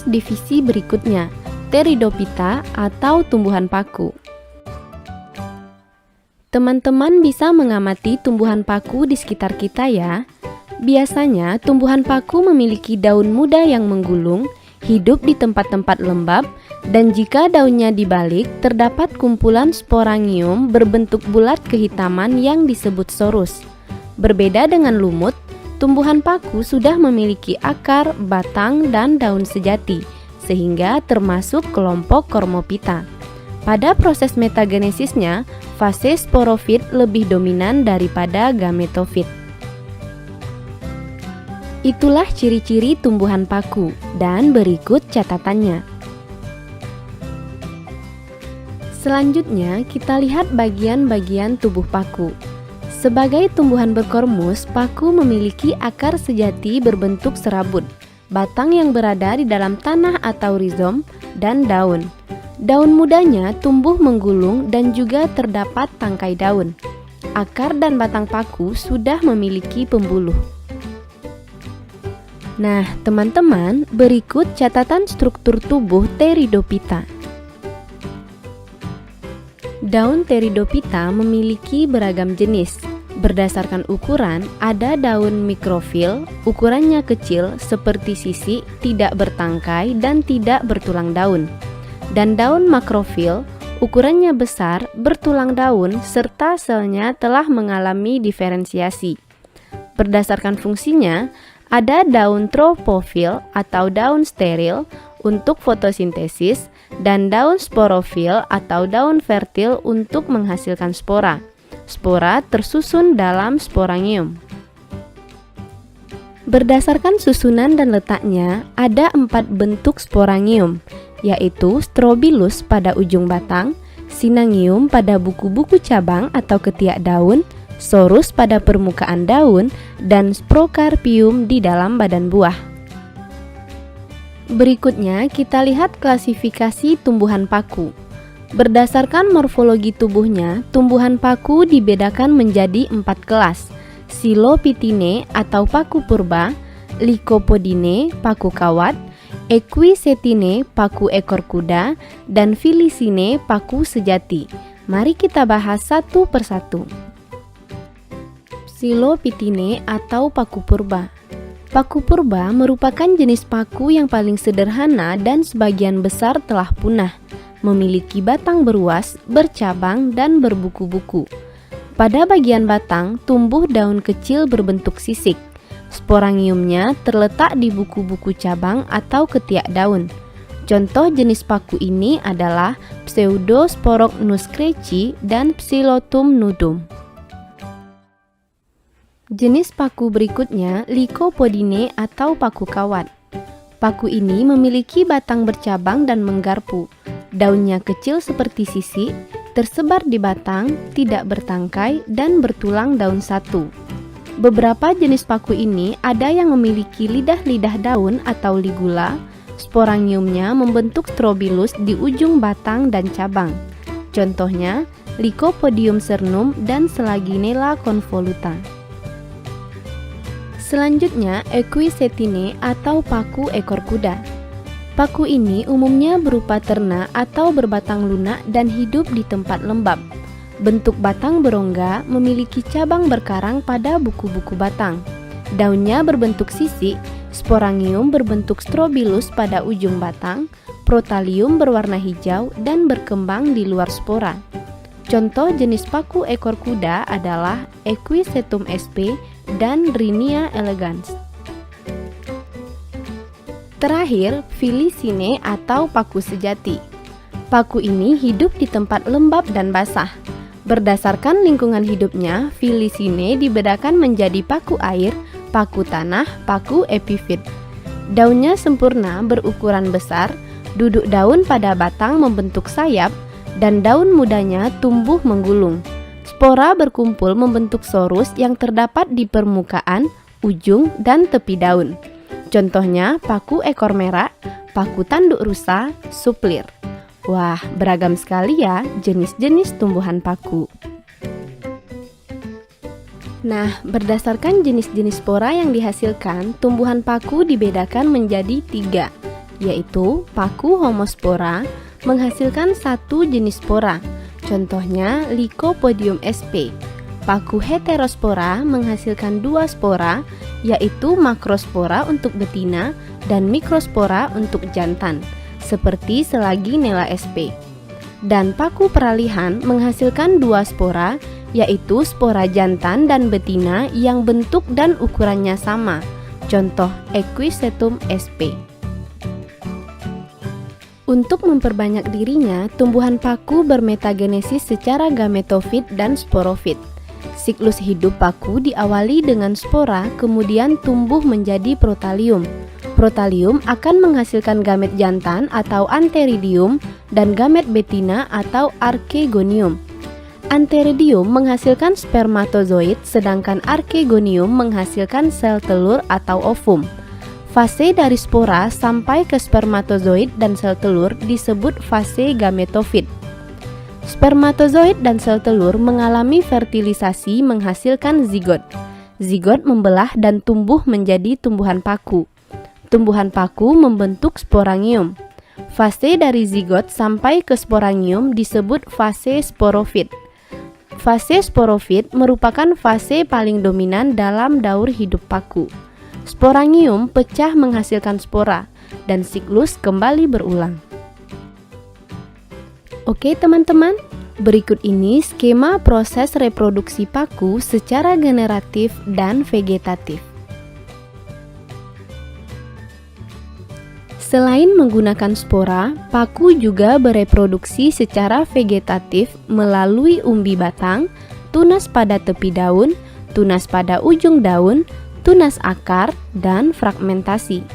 divisi berikutnya, Pteridophyta atau tumbuhan paku. Teman-teman bisa mengamati tumbuhan paku di sekitar kita ya. Biasanya tumbuhan paku memiliki daun muda yang menggulung, hidup di tempat-tempat lembab, dan jika daunnya dibalik, terdapat kumpulan sporangium berbentuk bulat kehitaman yang disebut sorus. Berbeda dengan lumut, tumbuhan paku sudah memiliki akar, batang, dan daun sejati, sehingga termasuk kelompok Cormophyta. Pada proses metagenesisnya, fase sporofit lebih dominan daripada gametofit. Itulah ciri-ciri tumbuhan paku, dan berikut catatannya. Selanjutnya, kita lihat bagian-bagian tubuh paku. Sebagai tumbuhan berkormus, paku memiliki akar sejati berbentuk serabut, batang yang berada di dalam tanah atau rizom, dan daun. Daun mudanya tumbuh menggulung dan juga terdapat tangkai daun. Akar dan batang paku sudah memiliki pembuluh. Nah, teman-teman, berikut catatan struktur tubuh Pteridophyta. Daun Pteridophyta memiliki beragam jenis. Berdasarkan ukuran, ada daun mikrofil, ukurannya kecil seperti sisik, tidak bertangkai dan tidak bertulang daun. Dan daun makrofil, ukurannya besar, bertulang daun, serta selnya telah mengalami diferensiasi. Berdasarkan fungsinya, ada daun tropofil atau daun steril untuk fotosintesis dan daun sporofil atau daun fertil untuk menghasilkan spora. Spora tersusun dalam sporangium. Berdasarkan susunan dan letaknya, ada 4 bentuk sporangium, yaitu strobilus pada ujung batang, sinangium pada buku-buku cabang atau ketiak daun, sorus pada permukaan daun, dan sprokarpium di dalam badan buah. Berikutnya kita lihat klasifikasi tumbuhan paku. Berdasarkan morfologi tubuhnya, tumbuhan paku dibedakan menjadi 4 kelas: Silophytinae atau paku purba, Lycopodinae paku kawat, Equisetinae paku ekor kuda, dan Felicinae paku sejati. Mari kita bahas satu persatu. Silophytinae atau paku purba. Paku purba merupakan jenis paku yang paling sederhana dan sebagian besar telah punah. Memiliki batang beruas, bercabang, dan berbuku-buku. Pada bagian batang tumbuh daun kecil berbentuk sisik. Sporangiumnya terletak di buku-buku cabang atau ketiak daun. Contoh jenis paku ini adalah Pseudosporochnus kreci dan Psilotum nudum. Jenis paku berikutnya Lycopodinae atau paku kawat. Paku ini memiliki batang bercabang dan menggarpu. Daunnya kecil seperti sisik, tersebar di batang, tidak bertangkai, dan bertulang daun satu. Beberapa jenis paku ini ada yang memiliki lidah-lidah daun atau ligula. Sporangiumnya membentuk strobilus di ujung batang dan cabang. Contohnya Lycopodium cernum dan Selaginella convoluta. Selanjutnya Equisetinae atau paku ekor kuda. Paku ini umumnya berupa ternak atau berbatang lunak dan hidup di tempat lembab. Bentuk batang berongga, memiliki cabang berkarang pada buku-buku batang. Daunnya berbentuk sisik, sporangium berbentuk strobilus pada ujung batang, protalium berwarna hijau dan berkembang di luar spora. Contoh jenis paku ekor kuda adalah Equisetum sp dan Rhynia elegans. Terakhir, Felicinae atau paku sejati. Paku ini hidup di tempat lembab dan basah. Berdasarkan lingkungan hidupnya, Felicinae dibedakan menjadi paku air, paku tanah, paku epifit. Daunnya sempurna berukuran besar, duduk daun pada batang membentuk sayap, dan daun mudanya tumbuh menggulung. Spora berkumpul membentuk sorus yang terdapat di permukaan, ujung, dan tepi daun. Contohnya paku ekor merak, paku tanduk rusa, suplir. Wah, beragam sekali ya jenis-jenis tumbuhan paku. Nah, berdasarkan jenis-jenis spora yang dihasilkan, tumbuhan paku dibedakan menjadi 3, yaitu paku homospora menghasilkan satu jenis spora, contohnya Lycopodium sp. Paku heterospora menghasilkan dua spora, yaitu makrospora untuk betina dan mikrospora untuk jantan, seperti Selaginella sp. Dan paku peralihan menghasilkan dua spora, yaitu spora jantan dan betina yang bentuk dan ukurannya sama, contoh Equisetum sp. Untuk memperbanyak dirinya, tumbuhan paku bermetagenesis secara gametofit dan sporofit. Siklus hidup paku diawali dengan spora, kemudian tumbuh menjadi protalium. Protalium akan menghasilkan gamet jantan atau antheridium dan gamet betina atau archegonium. Antheridium menghasilkan spermatozoid, sedangkan archegonium menghasilkan sel telur atau ovum. Fase dari spora sampai ke spermatozoid dan sel telur disebut fase gametofit. Spermatozoid dan sel telur mengalami fertilisasi menghasilkan zigot. Zigot membelah dan tumbuh menjadi tumbuhan paku. Tumbuhan paku membentuk sporangium. Fase dari zigot sampai ke sporangium disebut fase sporofit. Fase sporofit merupakan fase paling dominan dalam daur hidup paku. Sporangium pecah menghasilkan spora, dan siklus kembali berulang. Oke teman-teman, berikut ini skema proses reproduksi paku secara generatif dan vegetatif. Selain menggunakan spora, paku juga bereproduksi secara vegetatif melalui umbi batang, tunas pada tepi daun, tunas pada ujung daun, tunas akar, dan fragmentasi.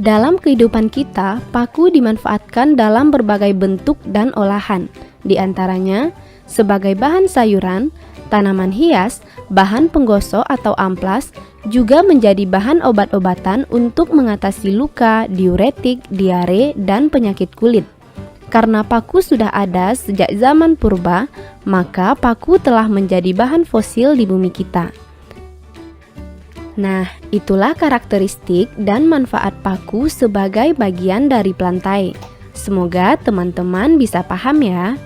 Dalam kehidupan kita, paku dimanfaatkan dalam berbagai bentuk dan olahan, di antaranya sebagai bahan sayuran, tanaman hias, bahan penggosok atau amplas, juga menjadi bahan obat-obatan untuk mengatasi luka, diuretik, diare, dan penyakit kulit. Karena paku sudah ada sejak zaman purba, maka paku telah menjadi bahan fosil di bumi kita. Nah, itulah karakteristik dan manfaat paku sebagai bagian dari plantae. Semoga teman-teman bisa paham ya.